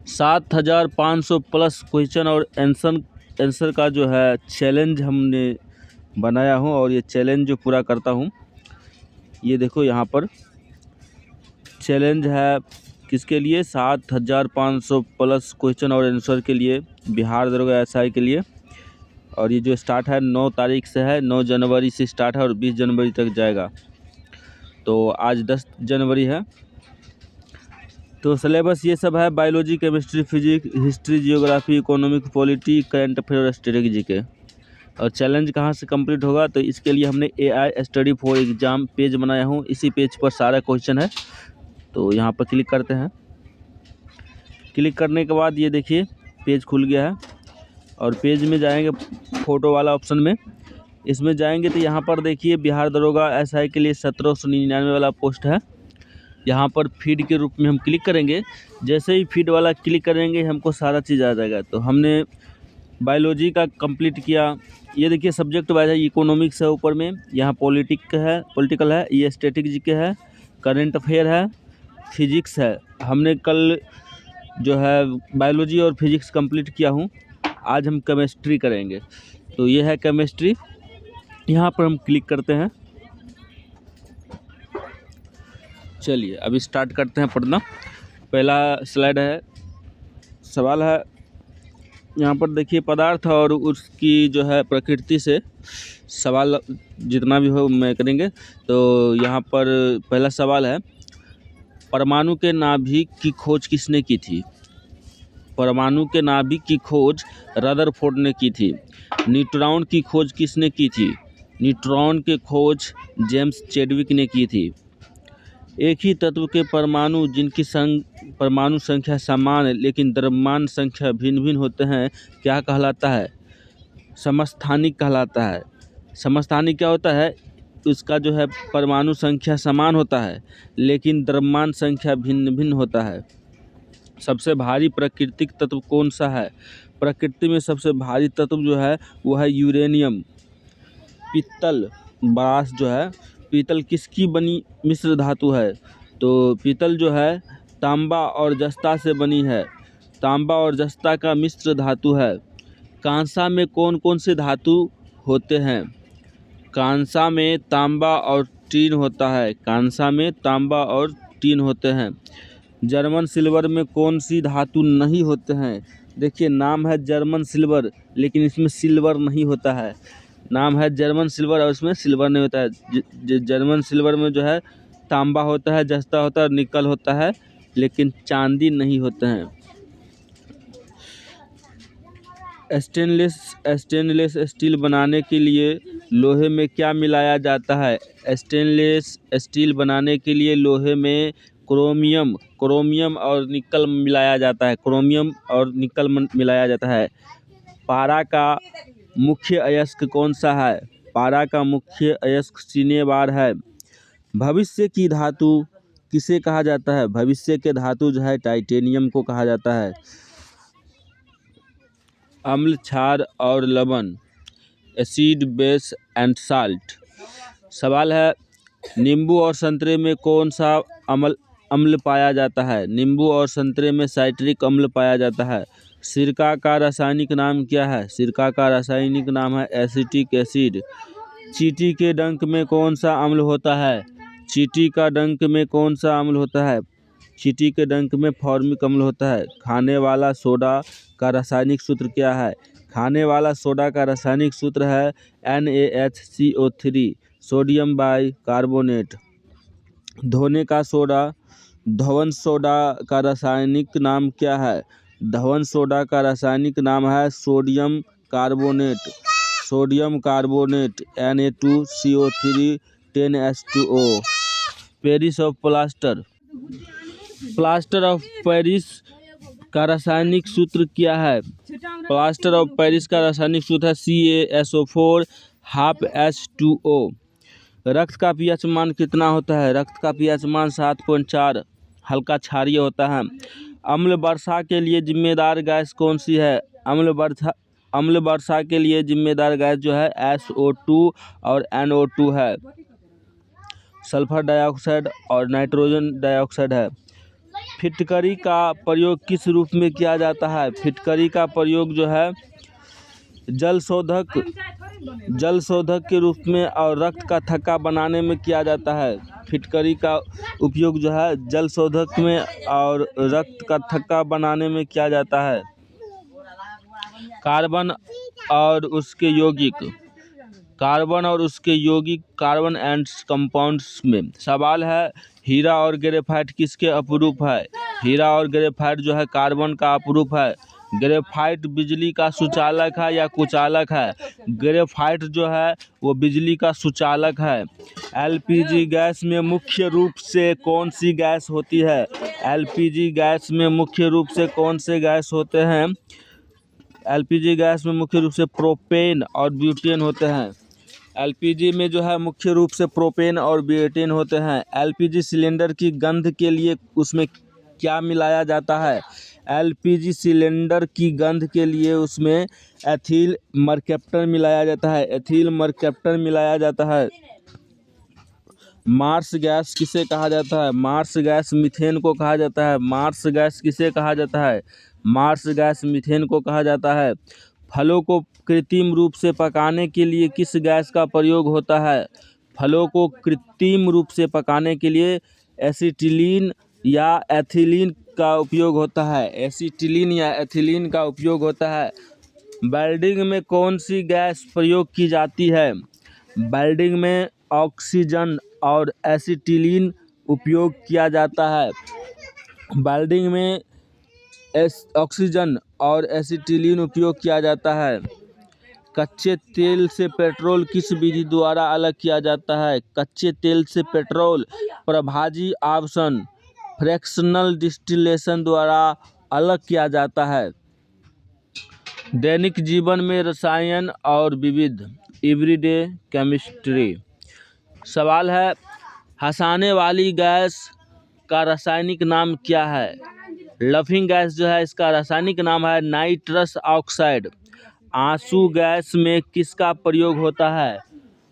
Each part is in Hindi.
7,500 प्लस क्वेश्चन और आंसर का जो है चैलेंज हमने बनाया हूँ और ये चैलेंज जो पूरा करता हूँ। ये देखो यहाँ पर चैलेंज है किसके लिए, 7,500 प्लस क्वेश्चन और आंसर के लिए, बिहार दरोगा एसआई के लिए। और ये जो स्टार्ट है 9 तारीख से है, 9 जनवरी से स्टार्ट है और 20 जनवरी तक जाएगा। तो आज 10 जनवरी है। तो सिलेबस ये सब है, biology, chemistry, physics, history, geography, economic, polity, current affair और स्ट्रेटेजी के। और चैलेंज कहाँ से कंप्लीट होगा, तो इसके लिए हमने AI study for exam page बनाया हूँ। इसी पेज पर सारा क्वेश्चन है। तो यहाँ पर क्लिक करते हैं। क्लिक करने के बाद ये देखिए पेज खुल गया है और पेज में जाएंगे फ़ोटो वाला ऑप्शन में, इसमें जाएंगे तो यहाँ पर देखिए बिहार दरोगा एसआई के लिए 1799 वाला पोस्ट है। यहाँ पर फीड के रूप में हम क्लिक करेंगे। जैसे ही फीड वाला क्लिक करेंगे हमको सारा चीज़ आ जाएगा। तो हमने बायोलॉजी का कंप्लीट किया। ये देखिए सब्जेक्ट वाइज है, इकोनॉमिक्स है ऊपर में, यहाँ पॉलिटिकल है, ये स्ट्रेटेजी के है, करंट अफेयर है, फिजिक्स है। हमने कल जो है बायोलॉजी और फिजिक्स कंप्लीट किया हूँ। आज हम केमिस्ट्री करेंगे। तो ये है केमिस्ट्री। यहाँ पर हम क्लिक करते हैं। चलिए अभी स्टार्ट करते हैं पढ़ना। पहला स्लाइड है, सवाल है यहाँ पर देखिए पदार्थ और उसकी जो है प्रकृति से सवाल जितना भी हो मैं करेंगे। तो यहाँ पर पहला सवाल है, परमाणु के नाभिक की खोज किसने की थी? परमाणु के नाभिक की खोज रदरफोर्ड ने की थी। न्यूट्रॉन की खोज किसने की थी? न्यूट्रॉन की खोज जेम्स चैडविक ने की थी। एक ही तत्व के परमाणु जिनकी परमाणु संख्या समान है लेकिन द्रव्यमान संख्या भिन्न भिन्न होते हैं, क्या कहलाता है? समस्थानिक कहलाता है। समस्थानिक क्या होता है? उसका जो है परमाणु संख्या समान होता है लेकिन द्रव्यमान संख्या भिन्न भिन्न होता है। सबसे भारी प्राकृतिक तत्व कौन सा है? प्रकृति में सबसे भारी तत्व जो है वो है यूरेनियम। पीतल, ब्रास जो है, पीतल किसकी बनी मिश्र धातु है? तो पीतल जो है तांबा और जस्ता से बनी है। तांबा और जस्ता का मिश्र धातु है। कांसा में कौन कौन से धातु होते हैं? कांसा में तांबा और टीन होता है। कांसा में तांबा और टीन होते हैं। जर्मन सिल्वर में कौन सी धातु नहीं होते हैं? देखिए नाम है जर्मन सिल्वर लेकिन इसमें सिल्वर नहीं होता है। नाम है जर्मन सिल्वर और इसमें सिल्वर नहीं होता है। जर्मन सिल्वर में जो है तांबा होता है, जस्ता होता है और निकल होता है लेकिन चांदी नहीं होते हैं। स्टेनलेस स्टील बनाने के लिए लोहे में क्या मिलाया जाता है? स्टेनलेस स्टील बनाने के लिए लोहे में क्रोमियम और निकल मिलाया जाता है। क्रोमियम और निकल मिलाया जाता है। पारा का मुख्य अयस्क कौन सा है? पारा का मुख्य अयस्क सिनेबार है। भविष्य की धातु किसे कहा जाता है? भविष्य के धातु जो है टाइटेनियम को कहा जाता है। अम्ल, क्षार और लवण, एसिड, बेस एंड साल्ट। सवाल है, नींबू और संतरे में कौन सा अम्ल पाया जाता है? नींबू और संतरे में साइट्रिक अम्ल पाया जाता है। सिरका का रासायनिक नाम क्या है? सिरका का रासायनिक नाम है एसिटिक एसिड। चींटी के डंक में कौन सा अम्ल होता है? चींटी का डंक में कौन सा अम्ल होता है? चींटी के डंक में फॉर्मिक अम्ल होता है। खाने वाला सोडा का रासायनिक सूत्र क्या है? खाने वाला सोडा का रासायनिक सूत्र है NaHCO3, सोडियम बाइकार्बोनेट। धोने का सोडा, धवन सोडा का रासायनिक नाम क्या है? धवन सोडा का रासायनिक नाम है sodium carbonate. Sodium carbonate Na2CO3 10H2O। Paris of plaster of Paris का रासायनिक सूत्र क्या है? प्लास्टर ऑफ पेरिस का रासायनिक सूत्र है CaSO4 12H2O। रक्त का pH मान कितना होता है? रक्त का pH मान 7.4 हल्का क्षारीय होता है। अम्ल वर्षा के लिए जिम्मेदार गैस कौन सी है? अम्ल वर्षा के लिए जिम्मेदार गैस जो है SO2 और NO2 है। सल्फर डाइऑक्साइड और नाइट्रोजन डाइऑक्साइड है। फिटकरी का प्रयोग किस रूप में किया जाता है? फिटकरी का प्रयोग जो है जल शोधक के रूप में और रक्त का थक्का बनाने में किया जाता है। फिटकरी का उपयोग जो है जल शोधक में और रक्त का थक्का बनाने में किया जाता है। कार्बन और उसके यौगिक कार्बन एंड कंपाउंड्स में। सवाल है, हीरा और ग्रेफाइट किसके अपरूप है? हीरा और ग्रेफाइट जो है कार्बन का अपरूप है। ग्रेफाइट बिजली का सुचालक है या कुचालक है? ग्रेफाइट जो है वो बिजली का सुचालक है। एलपीजी गैस में मुख्य रूप से कौन सी गैस होती है? एलपीजी गैस में मुख्य रूप से कौन से गैस होते हैं? एलपीजी गैस में मुख्य रूप से प्रोपेन और ब्यूटेन होते हैं। एलपीजी में जो है मुख्य रूप से प्रोपेन और ब्यूटेन होते हैं। एलपीजी सिलेंडर की गंध के लिए उसमें क्या मिलाया जाता है? एलपीजी सिलेंडर की गंध के लिए उसमें एथिल मर्कैप्टन मिलाया जाता है। एथिल मर्कैप्टन मिलाया जाता है। मार्स गैस किसे कहा जाता है? मार्स गैस मीथेन को कहा जाता है। मार्स गैस किसे कहा जाता है? मार्स गैस मीथेन को कहा जाता है। फलों को कृत्रिम रूप से पकाने के लिए किस गैस का प्रयोग होता है? फलों को कृत्रिम रूप से पकाने के लिए एसिटिलीन या एथिलीन का उपयोग होता है। एसिटिलीन या एथिलीन का उपयोग होता है। वेल्डिंग में कौन सी गैस प्रयोग की जाती है? वेल्डिंग में ऑक्सीजन और एसिटिलीन उपयोग किया जाता है। वेल्डिंग में ऑक्सीजन और एसिटिलीन उपयोग किया जाता है। कच्चे तेल से पेट्रोल किस विधि द्वारा अलग किया जाता है? कच्चे तेल से पेट्रोल प्रभाजी आवर्षण फ्रैक्शनल डिस्टिलेशन द्वारा अलग किया जाता है। दैनिक जीवन में रसायन और विविध एवरीडे केमिस्ट्री। सवाल है, हंसाने वाली गैस का रासायनिक नाम क्या है? लफिंग गैस जो है इसका रासायनिक नाम है नाइट्रस ऑक्साइड। आंसू गैस में किसका प्रयोग होता है?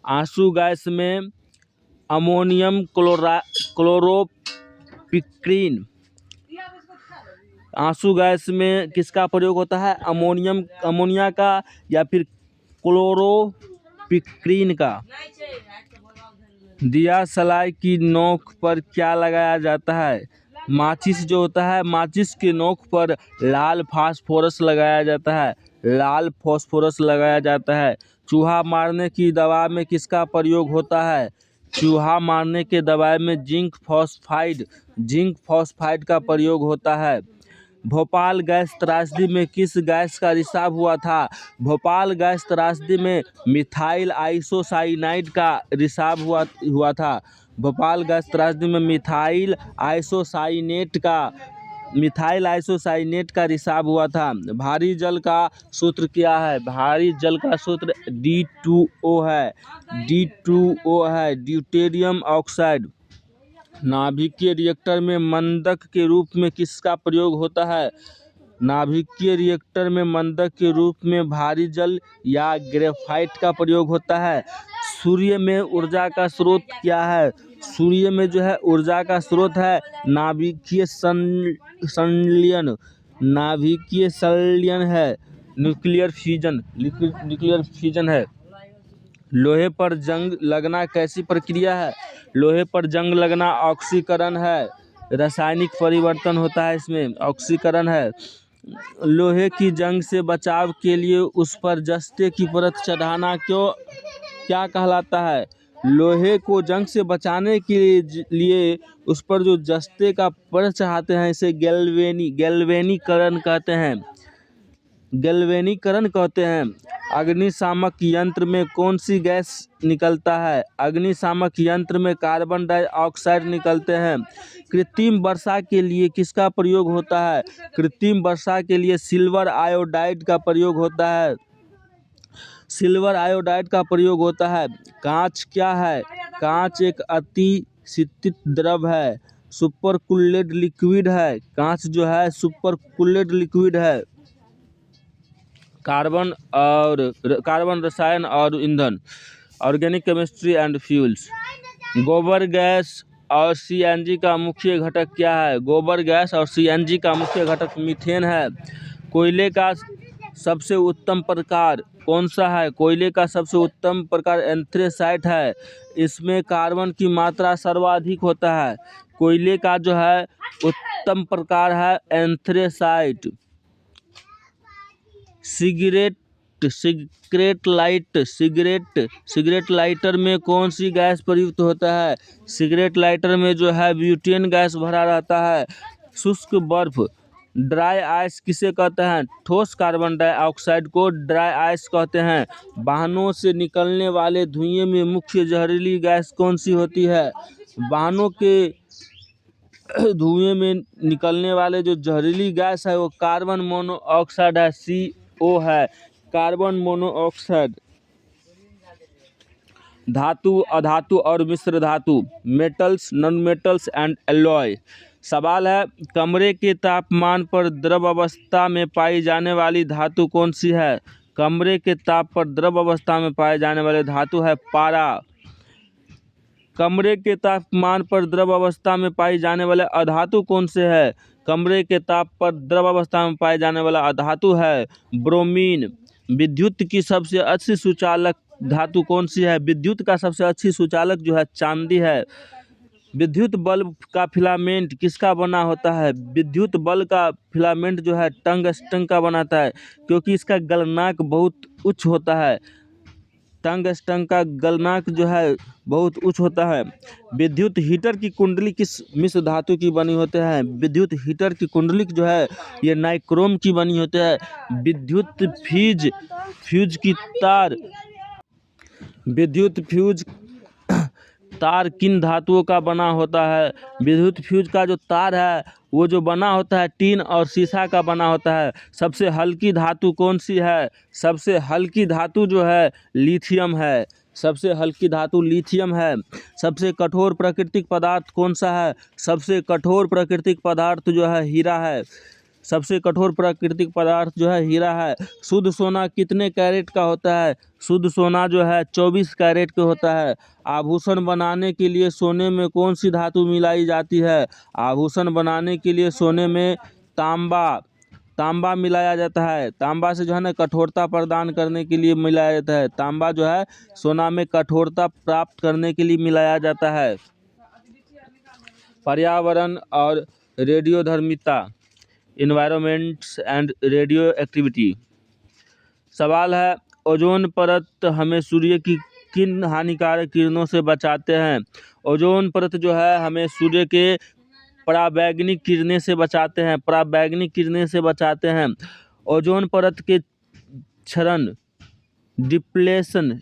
आंसू गैस में अमोनियम क्लोरोपिक्रीन। आंसू गैस में किसका प्रयोग होता है? अमोनिया का या फिर क्लोरोपिक्रीन का। दिया सलाई की नोक पर क्या लगाया जाता है? माचिस जो होता है, माचिस की नोक पर लाल फास्फोरस लगाया जाता है। लाल फास्फोरस लगाया जाता है। चूहा मारने की दवा में किसका प्रयोग होता है? चूहा मारने के दवाई में जिंक फॉस्फाइड का प्रयोग होता है। भोपाल गैस त्रासदी में किस गैस का रिसाव हुआ था? भोपाल गैस त्रासदी में मिथाइल आइसोसाइनाइड का रिसाव हुआ था। भोपाल गैस त्रासदी में मिथाइल आइसोसाइनेट का रिसाव हुआ था। भारी जल का सूत्र क्या है? भारी जल का सूत्र D2O है। D2O है, ड्यूटेरियम ऑक्साइड। नाभिकीय रिएक्टर में मंदक के रूप में किसका प्रयोग होता है? नाभिकीय रिएक्टर में मंदक के रूप में भारी जल या ग्रेफाइट का प्रयोग होता है। सूर्य में ऊर्जा का स्रोत क्या है? सूर्य में जो है ऊर्जा का स्रोत है नाभिकीय संलयन है, न्यूक्लियर फ्यूजन है। लोहे पर जंग लगना कैसी प्रक्रिया है? लोहे पर जंग लगना ऑक्सीकरण है। रासायनिक परिवर्तन होता है इसमें, ऑक्सीकरण है। लोहे की जंग से बचाव के लिए उस पर जस्ते की परत चढ़ाना क्या कहलाता है? लोहे को जंग से बचाने के लिए उस पर जो जस्ते का परत चढ़ाते हैं इसे गैल्वेनीकरण कहते हैं। अग्निशामक यंत्र में कौन सी गैस निकलता है? अग्निशामक यंत्र में कार्बन डाइऑक्साइड निकलते हैं। कृत्रिम वर्षा के लिए किसका प्रयोग होता है? कृत्रिम वर्षा के लिए सिल्वर आयोडाइड का प्रयोग होता है। कांच क्या है? कांच एक अतिशीतित द्रव है, सुपरकूल्ड लिक्विड है। कांच जो है सुपरकूल्ड लिक्विड है। कार्बन रसायन और ईंधन, ऑर्गेनिक केमिस्ट्री एंड फ्यूल्स। गोबर गैस और सीएनजी का मुख्य घटक क्या है? गोबर गैस और सीएनजी का मुख्य घटक मीथेन है। कोयले का सबसे उत्तम प्रकार कौन सा है? कोयले का सबसे उत्तम प्रकार एंथ्रेसाइट है। इसमें कार्बन की मात्रा सर्वाधिक होता है। कोयले का जो है उत्तम प्रकार है एंथ्रेसाइट। सिगरेट लाइटर में कौन सी गैस प्रयुक्त होता है? सिगरेट लाइटर में जो है ब्यूटेन गैस भरा रहता है। शुष्क बर्फ ड्राई आइस किसे कहते हैं? ठोस कार्बन डाइऑक्साइड को ड्राई आइस कहते हैं। वाहनों से निकलने वाले धुएं में मुख्य जहरीली गैस कौन सी होती है? वाहनों के धुएं में निकलने वाले जो जहरीली गैस है वो कार्बन मोनोऑक्साइड है, CO है, कार्बन मोनोऑक्साइड। धातु, अधातु और मिश्र धातु, metals, non metals and alloy. सवाल है, कमरे के तापमान पर द्रव अवस्था में पाई जाने वाली धातु कौन सी है? कमरे के ताप पर द्रव अवस्था में पाए जाने वाले धातु है पारा। कमरे के तापमान पर द्रव अवस्था में पाई जाने वाले अधातु कौन से है? कमरे के ताप पर द्रव अवस्था में पाए जाने वाला अधातु है ब्रोमीन। विद्युत की सबसे अच्छी सुचालक धातु कौन सी है? विद्युत का सबसे अच्छी सुचालक जो है चांदी है। विद्युत बल्ब का फिलामेंट किसका बना होता है? विद्युत बल्ब का फिलामेंट जो है टंगस्टन का बनाता है, क्योंकि इसका गलनांक बहुत उच्च होता है। टंगस्टन का गलनांक जो है बहुत उच्च होता है। विद्युत हीटर की कुंडली किस मिश्र धातु की बनी होती है? विद्युत हीटर की कुंडली जो है ये नाइक्रोम की बनी होती है। विद्युत फ्यूज की तार, विद्युत फ्यूज तार किन धातुओं का बना होता है? विद्युत फ्यूज का जो तार है वो जो बना होता है टीन और शीशा का बना होता है। सबसे हल्की धातु कौन सी है? सबसे हल्की धातु जो है लिथियम है। सबसे हल्की धातु लिथियम है। सबसे कठोर प्राकृतिक पदार्थ कौन सा है? सबसे कठोर प्राकृतिक पदार्थ जो है हीरा है। सबसे कठोर प्राकृतिक पदार्थ जो है हीरा है। शुद्ध सोना कितने कैरेट का होता है? शुद्ध सोना जो है 24 कैरेट का होता है। आभूषण बनाने के लिए सोने में कौन सी धातु मिलाई जाती है? आभूषण बनाने के लिए सोने में तांबा मिलाया जाता है। तांबा से जो है ना कठोरता प्रदान करने के लिए मिलाया जाता है। तांबा जो है सोना में कठोरता प्राप्त करने के लिए मिलाया जाता है। पर्यावरण और रेडियोधर्मिता, इन्वायरमेंट्स एंड रेडियो एक्टिविटी। सवाल है, ओजोन परत हमें सूर्य की किन हानिकारक किरणों से बचाते हैं? ओजोन परत जो है हमें सूर्य के पराबैंगनी किरणें से बचाते हैं। पराबैंगनी किरणें से बचाते हैं। ओजोन परत के क्षरण, डिप्लीशन,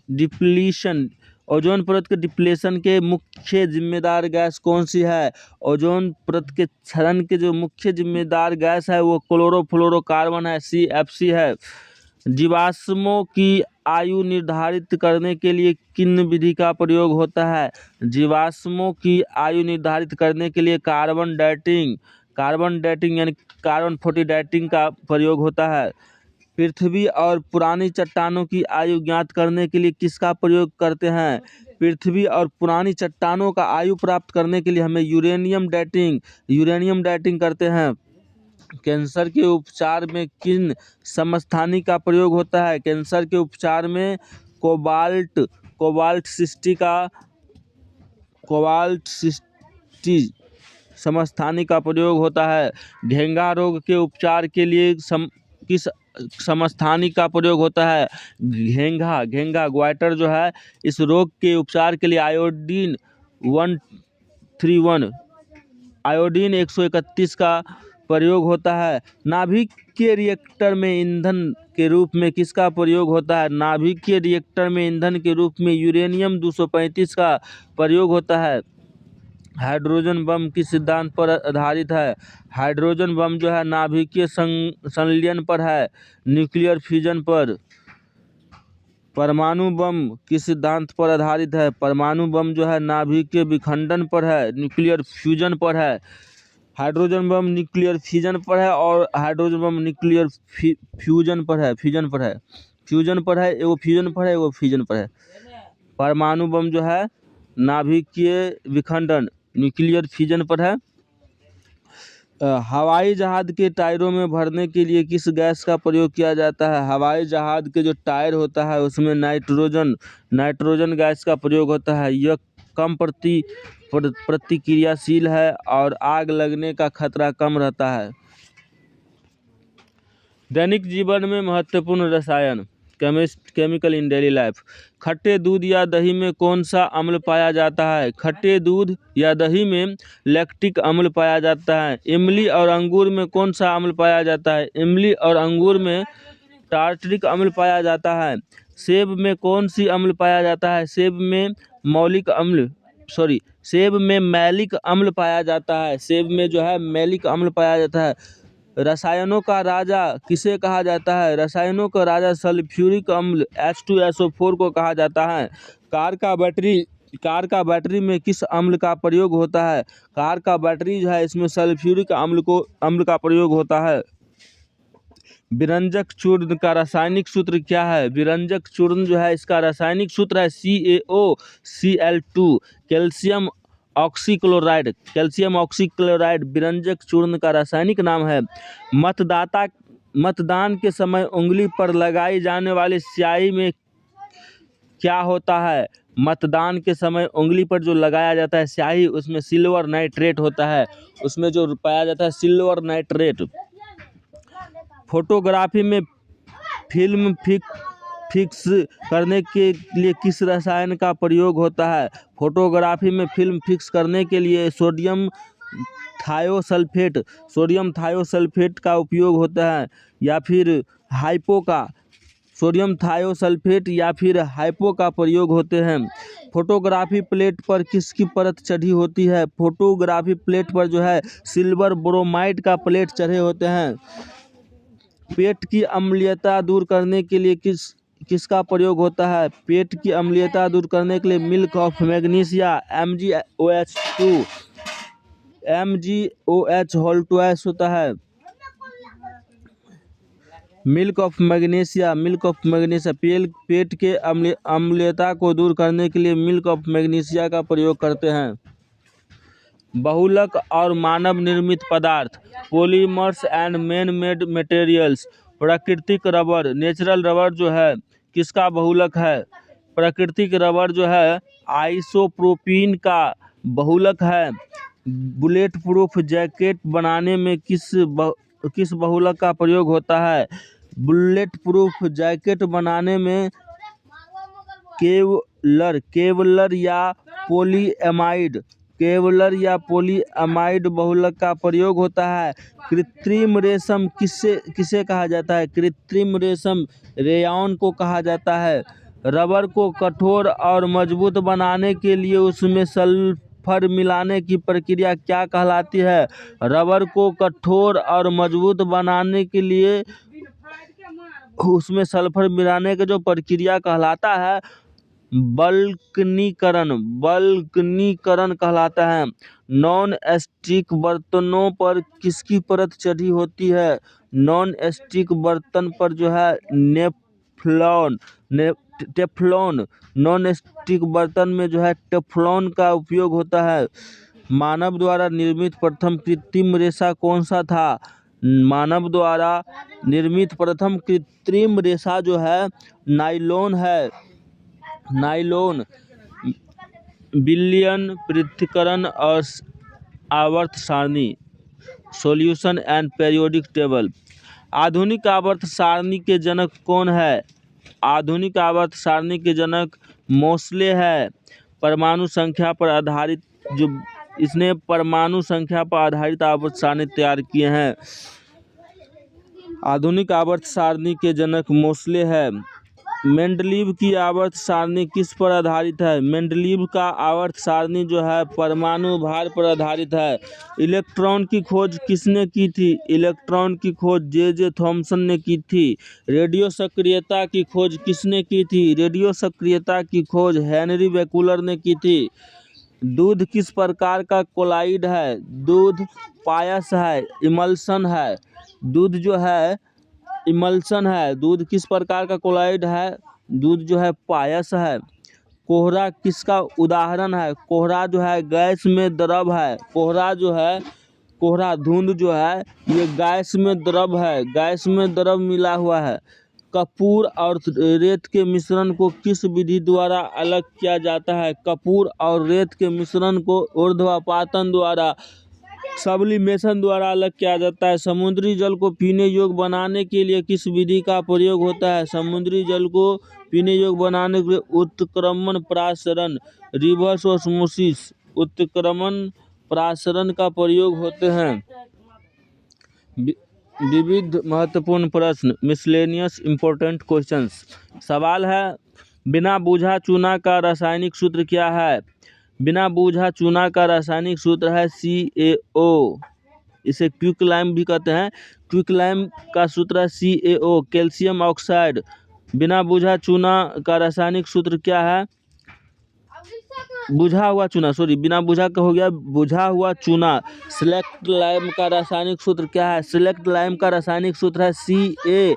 ओजोन परत के डिप्लेशन के मुख्य जिम्मेदार गैस कौन सी है? ओजोन परत के क्षरण के जो मुख्य जिम्मेदार गैस है वो क्लोरोफ्लोरोकार्बन है, CFC है। जीवाश्मों की आयु निर्धारित करने के लिए किन विधि का प्रयोग होता है? जीवाश्मों की आयु निर्धारित करने के लिए कार्बन डेटिंग यानी कार्बन 40 डेटिंग का प्रयोग होता है। पृथ्वी और पुरानी चट्टानों की आयु ज्ञात करने के लिए किसका प्रयोग करते हैं? पृथ्वी और पुरानी चट्टानों का आयु प्राप्त करने के लिए हमें यूरेनियम डेटिंग करते हैं। कैंसर के उपचार में किन समस्थानिक का प्रयोग होता है? कैंसर के उपचार में कोबाल्ट 60 समस्थानिक का प्रयोग होता है। घेंघा रोग के उपचार के लिए किस समस्थानिक का प्रयोग होता है? घेंघा ग्वाइटर जो है इस रोग के उपचार के लिए आयोडीन 131 का प्रयोग होता है। नाभिक के रिएक्टर में ईंधन के रूप में किसका प्रयोग होता है? नाभिक के रिएक्टर में ईंधन के रूप में यूरेनियम 235 का प्रयोग होता है। हाइड्रोजन बम किस सिद्धांत पर आधारित है? हाइड्रोजन बम जो है नाभिकीय संलयन पर है, न्यूक्लियर फ्यूजन पर। परमाणु बम किस सिद्धांत पर आधारित है? परमाणु बम जो है नाभिकीय विखंडन पर है, न्यूक्लियर फ्यूजन पर है। हाइड्रोजन बम न्यूक्लियर फ्यूजन पर है और हाइड्रोजन बम न्यूक्लियर फ्यूजन पर है। परमाणु बम जो है नाभिकीय विखंडन न्यूक्लियर फिजन पर है। हवाई जहाज़ के टायरों में भरने के लिए किस गैस का प्रयोग किया जाता है? हवाई जहाज़ के जो टायर होता है उसमें नाइट्रोजन गैस का प्रयोग होता है। यह कम प्रतिक्रियाशील है और आग लगने का खतरा कम रहता है। दैनिक जीवन में महत्वपूर्ण रसायन केमिकल इन डेली लाइफ। खट्टे दूध या दही में कौन सा अम्ल पाया जाता है? खट्टे दूध या दही में लैक्टिक अम्ल पाया जाता है। इमली और अंगूर में कौन सा अम्ल पाया जाता है? इमली और अंगूर में टार्टरिक अम्ल पाया जाता है। सेब में कौन सी अम्ल पाया जाता है? सेब में मैलिक अम्ल पाया जाता है। सेब में जो है मैलिक अम्ल पाया जाता है। रसायनों का राजा किसे कहा जाता है? रसायनों का राजा सल्फ्यूरिक अम्ल H2SO4 को कहा जाता है। कार का बैटरी में किस अम्ल का प्रयोग होता है? कार का बैटरी जो है इसमें सल्फ्यूरिक अम्ल का प्रयोग होता है। विरंजक चूर्ण का रासायनिक सूत्र क्या है? विरंजक चूर्ण जो है इसका रासायनिक सूत्र है CaOCl2। कैल्शियम ऑक्सीक्लोराइड विरंजक चूर्ण का रासायनिक नाम है। मतदान के समय उंगली पर लगाई जाने वाली स्याही में क्या होता है? मतदान के समय उंगली पर जो लगाया जाता है स्याही उसमें सिल्वर नाइट्रेट होता है। उसमें जो पाया जाता है सिल्वर नाइट्रेट। फोटोग्राफी में फिल्म फिक्स करने के लिए किस रसायन का प्रयोग होता है? फोटोग्राफी में फिल्म फिक्स करने के लिए सोडियम थायोसल्फेट का उपयोग होता है या फिर हाइपो का प्रयोग होते हैं। फोटोग्राफी प्लेट पर किसकी परत चढ़ी होती है? फोटोग्राफी प्लेट पर जो है सिल्वर ब्रोमाइड का प्लेट चढ़े होते हैं। पेट की अम्लीयता दूर करने के लिए किसका प्रयोग होता है? पेट की अम्लीयता दूर करने के लिए मिल्क ऑफ मैग्नीशिया MgOH होता है। मिल्क ऑफ मैग्नीशिया पेट के अम्लीयता को दूर करने के लिए मिल्क ऑफ मैग्नीशिया का प्रयोग करते हैं। बहुलक और मानव निर्मित पदार्थ polymers and man made materials. प्राकृतिक रबर नेचुरल रबर जो है किसका बहुलक है? प्राकृतिक रबर जो है आइसोप्रोपीन का बहुलक है। बुलेट प्रूफ जैकेट बनाने में किस बहुलक का प्रयोग होता है? बुलेट प्रूफ जैकेट बनाने में केवलर या पॉलीएमाइड बहुलक का प्रयोग होता है। कृत्रिम रेशम किसे कहा जाता है? कृत्रिम रेशम रेयॉन को कहा जाता है। रबर को कठोर और मजबूत बनाने के लिए उसमें सल्फर मिलाने की प्रक्रिया क्या कहलाती है? रबर को कठोर और मजबूत बनाने के लिए उसमें सल्फर मिलाने की जो प्रक्रिया कहलाता है बल्कनीकरण कहलाता है। नॉन स्टिक बर्तनों पर किसकी परत चढ़ी होती है? नॉन स्टिक बर्तन पर जो है टेफ्लॉन नॉन स्टिक बर्तन में जो है टेफ्लॉन का उपयोग होता है। मानव द्वारा निर्मित प्रथम कृत्रिम रेशा कौन सा था? मानव द्वारा निर्मित प्रथम कृत्रिम रेशा जो है नायलॉन है। बिलियन पृथक्करण और आवर्त सारणी सॉल्यूशन एंड पीरियोडिक टेबल। आधुनिक आवर्त सारणी के जनक कौन है? आधुनिक आवर्त सारणी के जनक मोसले है। परमाणु संख्या पर आधारित इसने परमाणु संख्या पर आधारित आवर्त सारणी तैयार किए हैं। आधुनिक आवर्त सारणी के जनक मोसले है। मेंडलीव की आवर्त सारणी किस पर आधारित है? मेंडलीव का आवर्त सारणी जो है परमाणु भार पर आधारित है। इलेक्ट्रॉन की खोज किसने की थी? इलेक्ट्रॉन की खोज J.J. थॉमसन ने की थी। रेडियो सक्रियता की खोज किसने की थी? रेडियो सक्रियता की खोज हेनरी बेकुलर ने की थी। दूध किस प्रकार का कोलाइड है? दूध पायस है, इमल्शन है। दूध जो है इमल्शन है। दूध किस प्रकार का कोलाइड है? दूध जो है पायस है। कोहरा किसका उदाहरण है? कोहरा जो है गैस में द्रव है। कोहरा जो है, कोहरा धुंध जो है ये गैस में द्रव है, गैस में द्रव मिला हुआ है। कपूर और रेत के मिश्रण को किस विधि द्वारा अलग किया जाता है? कपूर और रेत के मिश्रण को ऊर्ध्वपातन द्वारा, सब्लिमेशन द्वारा अलग किया जाता है। समुद्री जल को पीने योग्य बनाने के लिए किस विधि का प्रयोग होता है? समुद्री जल को पीने योग्य बनाने के लिए उत्क्रमण प्रासरण, रिवर्स ऑस्मोसिस, उत्क्रमण प्रासरण का प्रयोग होते हैं। विविध महत्वपूर्ण प्रश्न, मिसलेनियस इंपॉर्टेंट क्वेश्चंस। सवाल है, बिना बूझा चूना का रासायनिक सूत्र क्या है? बिना बूझा चूना का रासायनिक सूत्र है CaO। इसे क्विकलाइम भी कहते हैं। क्विकलाइम का सूत्र है CaO, कैल्शियम ऑक्साइड। बिना बूझा चूना का रासायनिक सूत्र क्या है? बुझा हुआ चूना, सॉरी, बिना बुझा का हो गया बुझा हुआ चूना। सेलेक्ट लाइम का रासायनिक सूत्र क्या है? सेलेक्ट लाइम का रासायनिक सूत्र है CaOH2,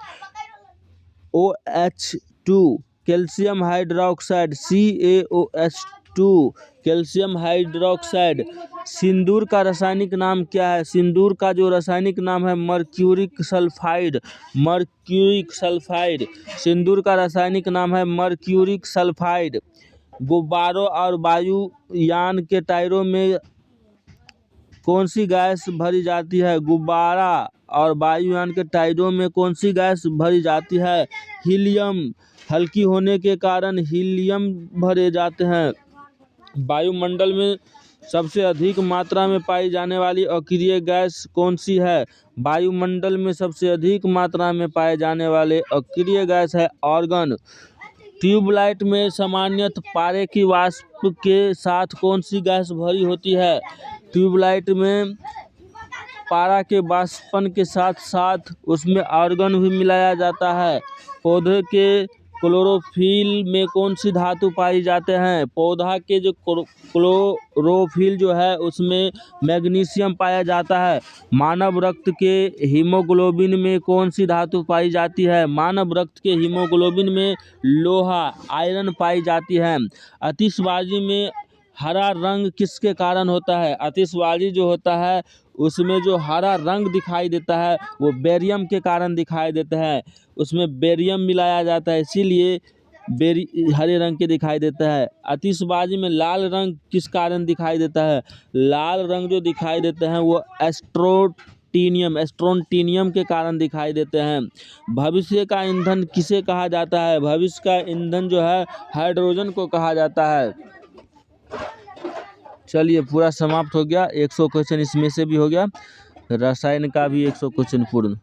calcium hydroxide, CaOH2, calcium hydroxide. सिंदूर का रासायनिक नाम क्या है? सिंदूर का जो रासायनिक नाम है मर्क्यूरिक सल्फाइड, मर्क्यूरिक सल्फाइड। सिंदूर का रासायनिक नाम है मर्क्यूरिक सल्फाइड। गुब्बारों और वायुयान के टायरों में कौन सी गैस भरी जाती है? गुब्बारा और वायुयान के टायरों में कौन सी गैस भरी जाती है? हीलियम। हल्की होने के कारण हीलियम भरे जाते हैं। वायुमंडल में सबसे अधिक मात्रा में पाई जाने वाली अक्रिय गैस कौन सी है? वायुमंडल में सबसे अधिक मात्रा में पाए जाने वाले अक्रिय गैस है आर्गन। ट्यूबलाइट में सामान्यतः पारे की वाष्प के साथ कौन सी गैस भरी होती है? ट्यूबलाइट में पारा के वाष्पन के साथ साथ उसमें आर्गन भी मिलाया जाता है। पौधे के क्लोरोफिल में कौन सी धातु पाई जाते हैं? पौधा के जो क्लोरोफिल जो है उसमें मैग्नीशियम पाया जाता है। मानव रक्त के हीमोग्लोबिन में कौन सी धातु पाई जाती है? मानव रक्त के हीमोग्लोबिन में लोहा, आयरन पाई जाती है। आतिशबाजी में हरा रंग किसके कारण होता है? आतिशबाजी जो होता है उसमें जो हरा रंग दिखाई देता है वो बेरियम के कारण दिखाई देता है। उसमें बेरियम मिलाया जाता है, इसीलिए हरे रंग के दिखाई देता है। आतिशबाजी में लाल रंग किस कारण दिखाई देता है? लाल रंग जो दिखाई देते हैं वो स्ट्रोंटिनियम के कारण दिखाई देते हैं। भविष्य का ईंधन किसे कहा जाता है? भविष्य का ईंधन जो है हाइड्रोजन को कहा जाता है। चलिए, पूरा समाप्त हो गया। 100 क्वेश्चन इसमें से भी हो गया, रसायन का भी 100 क्वेश्चन पूर्ण।